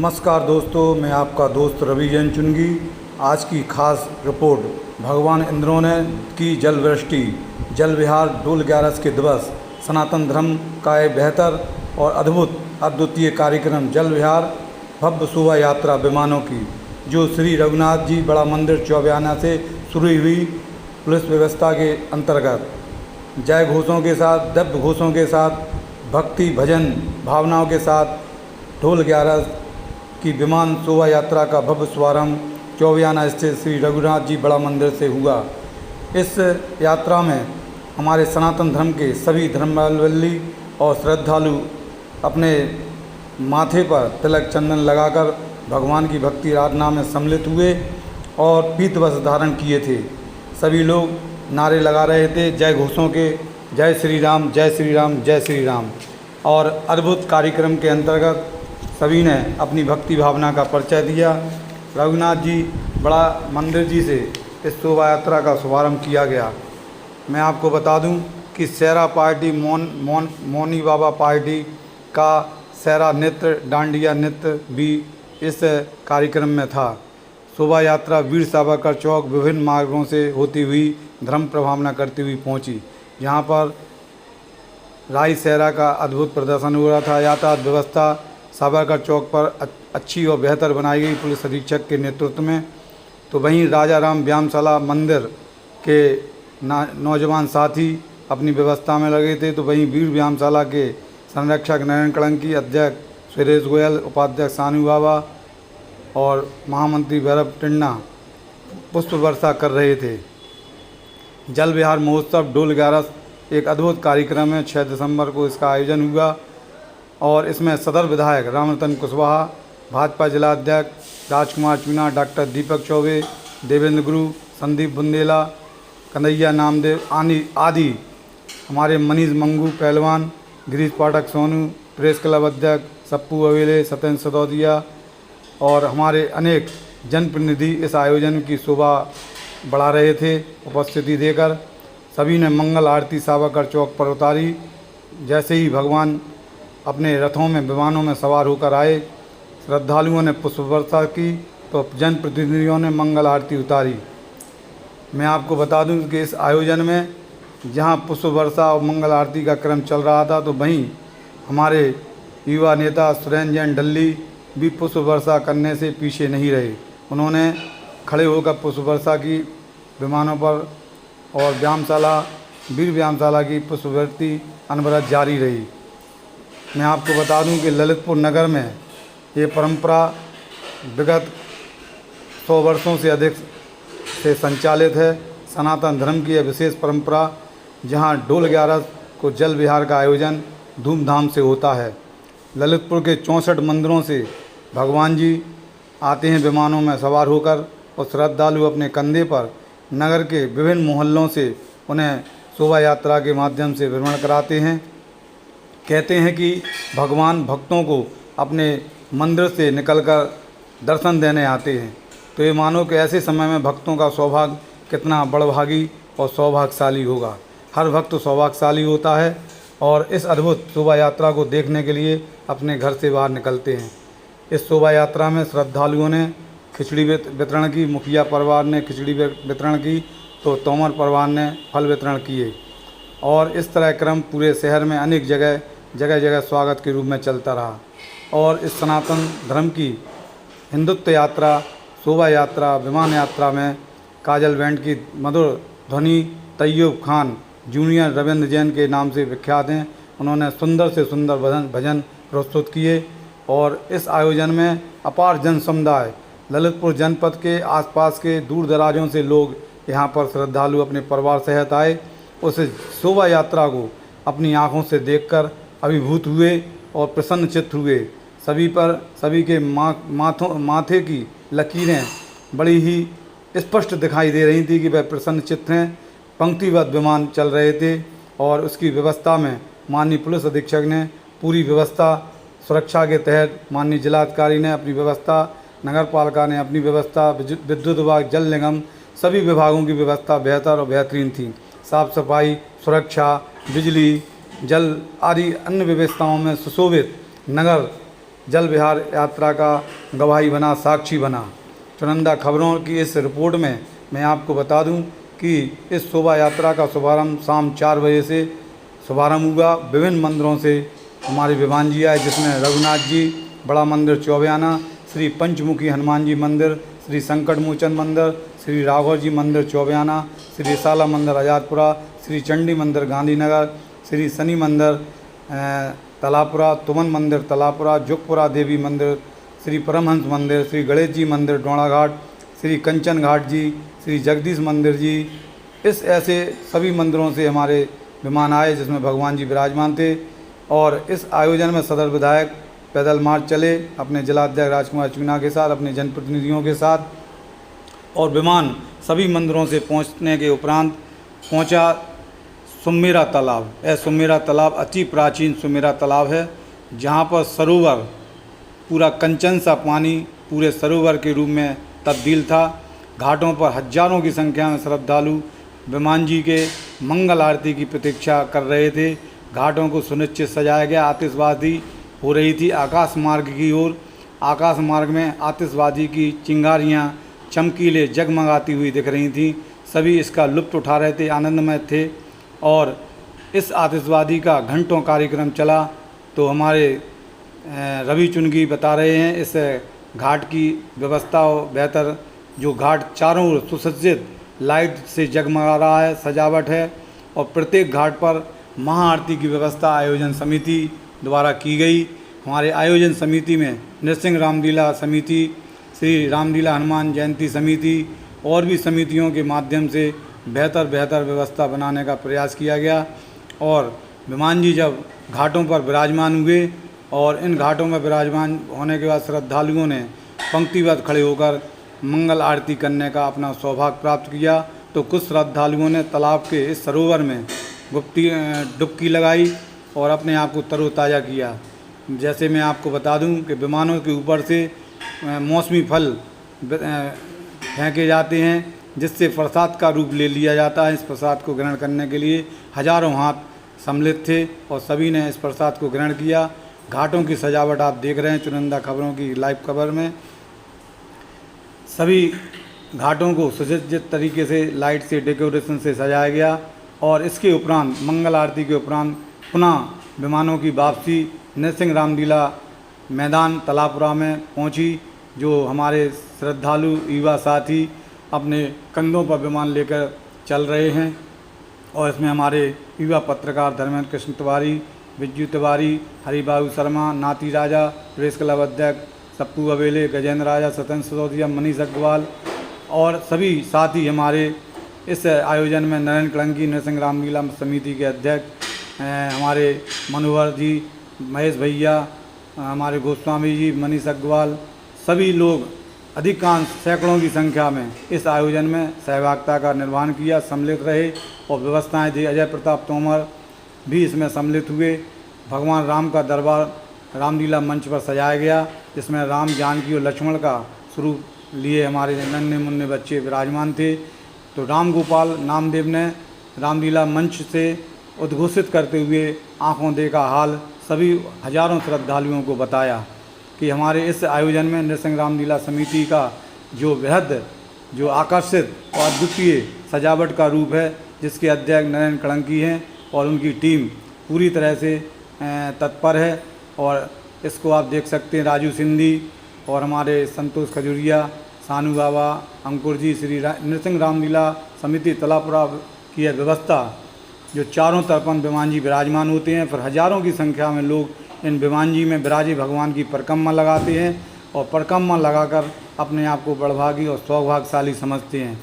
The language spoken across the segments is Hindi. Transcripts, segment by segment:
नमस्कार दोस्तों, मैं आपका दोस्त रवि जैन चुनगी। आज की खास रिपोर्ट। भगवान इंद्रों ने की जल वृष्टि। जल विहार डोल 11 के दिवस सनातन धर्म का एक बेहतर और अद्वितीय कार्यक्रम जल विहार भव्य शोभा यात्रा विमानों की, जो श्री रघुनाथ जी बड़ा मंदिर चौबियाना से शुरू हुई। पुलिस व्यवस्था के अंतर्गत जय घोषों के साथ, दिव्य घोषों के साथ, भक्ति भजन भावनाओं के साथ डोल 11 की विमान शोभा यात्रा का भव्य शुभारंभ चौबियाना स्थित श्री रघुनाथ जी बड़ा मंदिर से हुआ। इस यात्रा में हमारे सनातन धर्म के सभी धर्मावलंबी और श्रद्धालु अपने माथे पर तिलक चंदन लगाकर भगवान की भक्ति आराधना में सम्मिलित हुए और पीत वस्त्र धारण किए थे। सभी लोग नारे लगा रहे थे जय घोषों के, जय श्री राम, जय श्री राम, जय श्री राम। और अद्भुत कार्यक्रम के अंतर्गत सभी ने अपनी भक्ति भावना का परिचय दिया। रघुनाथ जी बड़ा मंदिर जी से इस शोभा यात्रा का शुभारंभ किया गया। मैं आपको बता दूं कि सेरा पार्टी मौनी बाबा पार्टी का सेरा नृत्य, डांडिया नृत्य भी इस कार्यक्रम में था। शोभा यात्रा वीर सावरकर चौक विभिन्न मार्गों से होती हुई धर्म प्रभावना करती हुई पहुंची। यहाँ पर राई सेरा का अद्भुत प्रदर्शन हो रहा था। यातायात व्यवस्था सावरकर चौक पर अच्छी और बेहतर बनाई गई पुलिस अधीक्षक के नेतृत्व में। तो वहीं राजा राम व्यायामशाला मंदिर के नौजवान साथी अपनी व्यवस्था में लगे थे। तो वहीं वीर व्यायामशाला के संरक्षक नयन कलंकी, अध्यक्ष सुरेश गोयल, उपाध्यक्ष सानू बाबा और महामंत्री भैरव टिन्ना पुष्प वर्षा कर रहे थे। जल विहार महोत्सव डोल 11 एक अद्भुत कार्यक्रम है। 6 दिसंबर को इसका आयोजन हुआ और इसमें सदर विधायक रामरतन कुशवाहा, भाजपा जिला अध्यक्ष राजकुमार चूना, डॉक्टर दीपक चौबे, देवेंद्र गुरु, संदीप बुंदेला, कन्हैया नामदेव आदि हमारे मनीष मंगू पहलवान, गिरीश पाठक सोनू, प्रेस क्लब अध्यक्ष सप्पू अवेले, सत्येंद्र सदौदिया और हमारे अनेक जनप्रतिनिधि इस आयोजन की शोभा बढ़ा रहे थे। उपस्थिति देकर सभी ने मंगल आरती सावरकर चौक पर उतारी। जैसे ही भगवान अपने रथों में विमानों में सवार होकर आए, श्रद्धालुओं ने पुष्प वर्षा की तो जनप्रतिनिधियों ने मंगल आरती उतारी। मैं आपको बता दूं कि इस आयोजन में जहां पुष्प वर्षा और मंगल आरती का क्रम चल रहा था, तो वहीं हमारे युवा नेता सुरेंद्र जैन डल्ली भी पुष्प वर्षा करने से पीछे नहीं रहे। उन्होंने खड़े होकर पुष्प वर्षा की विमानों पर और वीर व्यायामशाला की पुष्पवृष्टि अनवरत जारी रही। मैं आपको बता दूं कि ललितपुर नगर में ये परंपरा विगत 100 वर्षों से अधिक से संचालित है। सनातन धर्म की यह विशेष परंपरा जहां डोल 11 को जल विहार का आयोजन धूमधाम से होता है। ललितपुर के 64 मंदिरों से भगवान जी आते हैं विमानों में सवार होकर और श्रद्धालु अपने कंधे पर नगर के विभिन्न मोहल्लों से उन्हें शोभा यात्रा के माध्यम से भ्रमण कराते हैं। कहते हैं कि भगवान भक्तों को अपने मंदिर से निकलकर दर्शन देने आते हैं। तो ये मानो कि ऐसे समय में भक्तों का सौभाग्य कितना बड़भागी और सौभाग्यशाली होगा। हर भक्त सौभाग्यशाली होता है और इस अद्भुत शोभा यात्रा को देखने के लिए अपने घर से बाहर निकलते हैं। इस शोभा यात्रा में श्रद्धालुओं ने खिचड़ी वितरण की, मुखिया परिवार ने खिचड़ी वितरण की, तो तोमर परिवार ने फल वितरण किए। और इस तरह क्रम पूरे शहर में अनेक जगह स्वागत के रूप में चलता रहा। और इस सनातन धर्म की हिंदुत्व यात्रा, शोभा यात्रा, विमान यात्रा में काजल बैंड की मधुर ध्वनि तैयूब खान जूनियर रविंद्र जैन के नाम से विख्यात हैं। उन्होंने सुंदर से सुंदर भजन प्रस्तुत किए और इस आयोजन में अपार जन समुदाय ललितपुर जनपद के आसपास के दूर दराजों से लोग यहाँ पर श्रद्धालु अपने परिवार सहित आए। उस शोभा यात्रा को अपनी आँखों से देखकर अभिभूत हुए और प्रसन्नचित्त हुए। सभी के माथे की लकीरें बड़ी ही स्पष्ट दिखाई दे रही थी कि वह प्रसन्नचित्त हैं। पंक्तिबद्ध विमान चल रहे थे और उसकी व्यवस्था में माननीय पुलिस अधीक्षक ने पूरी व्यवस्था, सुरक्षा के तहत माननीय जिलाधिकारी ने अपनी व्यवस्था, नगर पालिका ने अपनी व्यवस्था, विद्युत विभाग, जल निगम, सभी विभागों की व्यवस्था बेहतर और बेहतरीन थी। साफ सफाई, सुरक्षा, बिजली, जल आदि अन्य व्यवस्थाओं में सुशोभित नगर जल विहार यात्रा का गवाही बना, साक्षी बना। चुनिंदा खबरों की इस रिपोर्ट में मैं आपको बता दूं कि इस शोभा यात्रा का शुभारंभ शाम 4 बजे से शुभारंभ हुआ। विभिन्न मंदिरों से हमारे विमान जी आए, जिसमें रघुनाथ जी बड़ा मंदिर चौबियाना, श्री पंचमुखी हनुमान जी मंदिर, श्री संकट मोचन मंदिर, श्री राघव जी मंदिर चौबियाना, श्री शाला मंदिर आजादपुरा, श्री चंडी मंदिर गांधीनगर, श्री शनि मंदिर तलापुरा, तुमन मंदिर तलापुरा, जुगपुरा देवी मंदिर, श्री परमहंस मंदिर, श्री गणेश जी मंदिर डोणाघाट, श्री कंचन घाट जी, श्री जगदीश मंदिर जी। इस ऐसे सभी मंदिरों से हमारे विमान आए, जिसमें भगवान जी विराजमान थे। और इस आयोजन में सदर विधायक पैदल मार्च चले अपने जिलाध्यक्ष राजकुमार चूना के साथ, अपने जनप्रतिनिधियों के साथ। और विमान सभी मंदिरों से पहुंचने के उपरांत पहुंचा सुमेरा तालाब। यह सुमेरा तालाब अति प्राचीन सुमेरा तालाब है, जहां पर सरोवर पूरा कंचन सा पानी पूरे सरोवर के रूप में तब्दील था। घाटों पर हजारों की संख्या में श्रद्धालु विमान जी के मंगल आरती की प्रतीक्षा कर रहे थे। घाटों को सुनिश्चित सजाया गया, आतिशबाजी हो रही थी आकाश मार्ग की ओर। आकाश मार्ग में आतिशबाजी की चिंगारियां चमकीले जगमगाती हुई दिख रही थीं। सभी इसका लुत्फ़ उठा रहे थे, आनंदमय थे। और इस आतिशबाजी का घंटों कार्यक्रम चला। तो हमारे रवि चुनगी बता रहे हैं इस घाट की व्यवस्था बेहतर, जो घाट चारों ओर सुसज्जित लाइट से जगमगा रहा है, सजावट है। और प्रत्येक घाट पर महाआरती की व्यवस्था आयोजन समिति द्वारा की गई। हमारे आयोजन समिति में नृसिंह रामलीला समिति, श्री रामलीला हनुमान जयंती समिति और भी समितियों के माध्यम से बेहतर व्यवस्था बनाने का प्रयास किया गया। और विमान जी जब घाटों पर विराजमान हुए और इन घाटों में विराजमान होने के बाद श्रद्धालुओं ने पंक्तिबद्ध खड़े होकर मंगल आरती करने का अपना सौभाग्य प्राप्त किया। तो कुछ श्रद्धालुओं ने तालाब के इस सरोवर में डुबकी लगाई और अपने आप को तरोताज़ा किया। जैसे मैं आपको बता दूं कि विमानों के ऊपर से मौसमी फल फेंके जाते हैं, जिससे प्रसाद का रूप ले लिया जाता है। इस प्रसाद को ग्रहण करने के लिए हजारों हाथ सम्मिलित थे और सभी ने इस प्रसाद को ग्रहण किया। घाटों की सजावट आप देख रहे हैं चुनिंदा खबरों की लाइव खबर में। सभी घाटों को सुसज्जित तरीके से लाइट से डेकोरेशन से सजाया गया। और इसके उपरांत मंगल आरती के उपरांत पुनः विमानों की वापसी नृसिंह रामलीला मैदान तलापुरा में पहुंची, जो हमारे श्रद्धालु युवा साथी अपने कंधों पर विमान लेकर चल रहे हैं। और इसमें हमारे युवा पत्रकार धर्मेंद्र कृष्ण तिवारी, विज्जू तिवारी, हरिबाबू शर्मा, नाती राजा, प्रेस क्लब अध्यक्ष सप्पू अवेले, गजेंद्र राजा, सत्येंद्र सिसोदिया, मनीष अग्रवाल और सभी साथी हमारे इस आयोजन में नरेंद्र कलंकी नृसिंह रामलीला समिति के अध्यक्ष, हमारे मनोहर जी, महेश भैया, हमारे गोस्वामी जी, मनीष अग्रवाल, सभी लोग अधिकांश सैकड़ों की संख्या में इस आयोजन में सहभागिता का निर्वहन किया, सम्मिलित रहे और व्यवस्थाएं दी। अजय प्रताप तोमर भी इसमें सम्मिलित हुए। भगवान राम का दरबार रामलीला मंच पर सजाया गया, जिसमें राम, जानकी और लक्ष्मण का स्वरूप लिए हमारे नन्हे मुन्ने बच्चे विराजमान थे। तो राम गोपाल नामदेव ने रामलीला मंच से उद्घोषित करते हुए आंखों देखा हाल सभी हजारों श्रद्धालुओं को बताया कि हमारे इस आयोजन में नृसिंह रामलीला समिति का जो वृहद, जो आकर्षित और अद्वितीय सजावट का रूप है, जिसके अध्यक्ष नरेंद्र कलंकी हैं और उनकी टीम पूरी तरह से तत्पर है। और इसको आप देख सकते हैं, राजू सिंधी और हमारे संतोष खजूरिया, सानू बाबा, अंकुर जी, श्री नृसिंह रामलीला समिति तलापुरा की यह व्यवस्था, जो चारों तरफन विमान जी विराजमान होते हैं, फिर हजारों की संख्या में लोग इन विमान जी में विराजे भगवान की परिक्रमा लगाते हैं और परिक्रमा लगाकर अपने आप को बड़भागी और सौभाग्यशाली समझते हैं।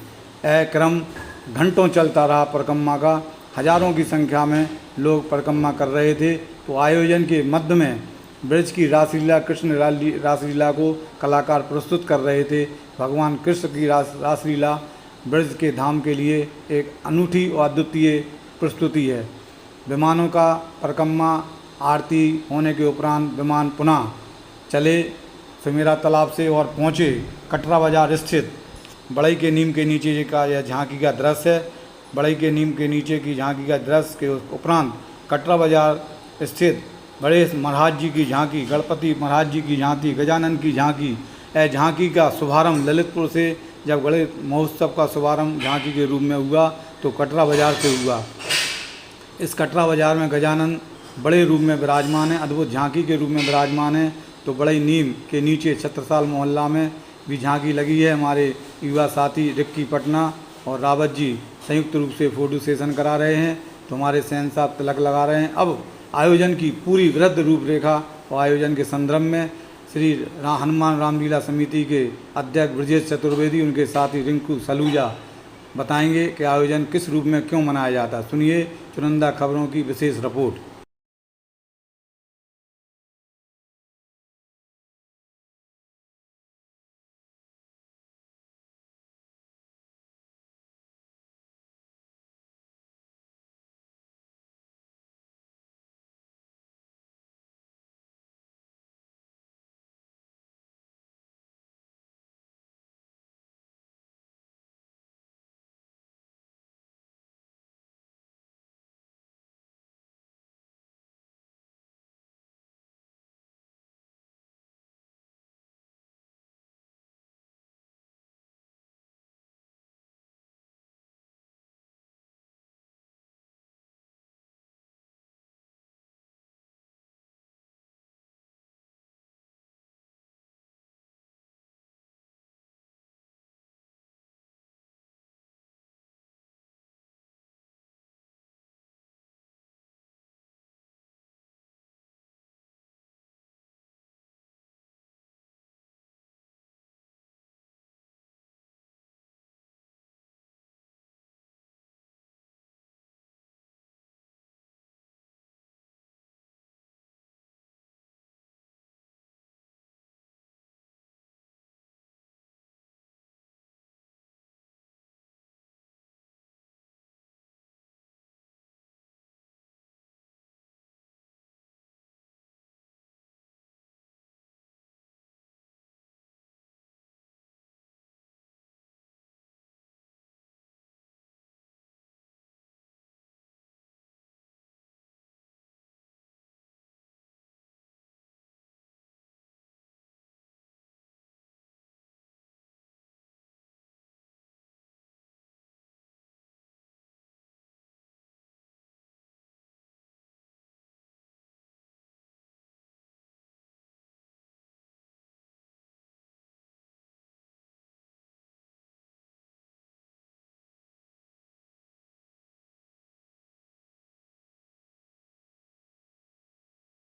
यह क्रम घंटों चलता रहा परिक्रमा का, हजारों की संख्या में लोग परिक्रमा कर रहे थे। तो आयोजन के मध्य में ब्रज की रासलीला, कृष्ण रासलीला को कलाकार प्रस्तुत कर रहे थे। भगवान कृष्ण की रासलीला ब्रज के धाम के लिए एक अनूठी और अद्वितीय प्रस्तुति है। विमानों का परिक्रमा आरती होने के उपरांत विमान पुनः चले सुमेरा तालाब से और पहुँचे कटरा बाजार स्थित बड़ई के नीम के नीचे का यह झांकी का दृश्य है। बड़ई के नीम के नीचे की झांकी का दृश्य के उपरांत कटरा बाजार स्थित गणेश महाराज जी की झांकी, गणपति महाराज जी की झांकी, गजानन की झांकी। झांकी का शुभारंभ ललितपुर से, जब गणेश महोत्सव का शुभारंभ झांकी के रूप में हुआ तो कटरा बाज़ार से हुआ। इस कटरा बाज़ार में गजानन बड़े रूप में विराजमान है, अद्भुत झांकी के रूप में विराजमान है। तो बड़े नीम के नीचे छत्रसाल मोहल्ला में भी झांकी लगी है। हमारे युवा साथी रिक्की पटना और रावत जी संयुक्त रूप से फोटो सेशन करा रहे हैं, तो हमारे सैन साहब तिलक लगा रहे हैं। अब आयोजन की पूरी वृद्ध रूपरेखा और आयोजन के संदर्भ में श्री हनुमान रामलीला समिति के अध्यक्ष ब्रजेश चतुर्वेदी, उनके साथी रिंकू सलूजा बताएंगे कि आयोजन किस रूप में क्यों मनाया जाता है। सुनिए चुनिंदा खबरों की विशेष रिपोर्ट।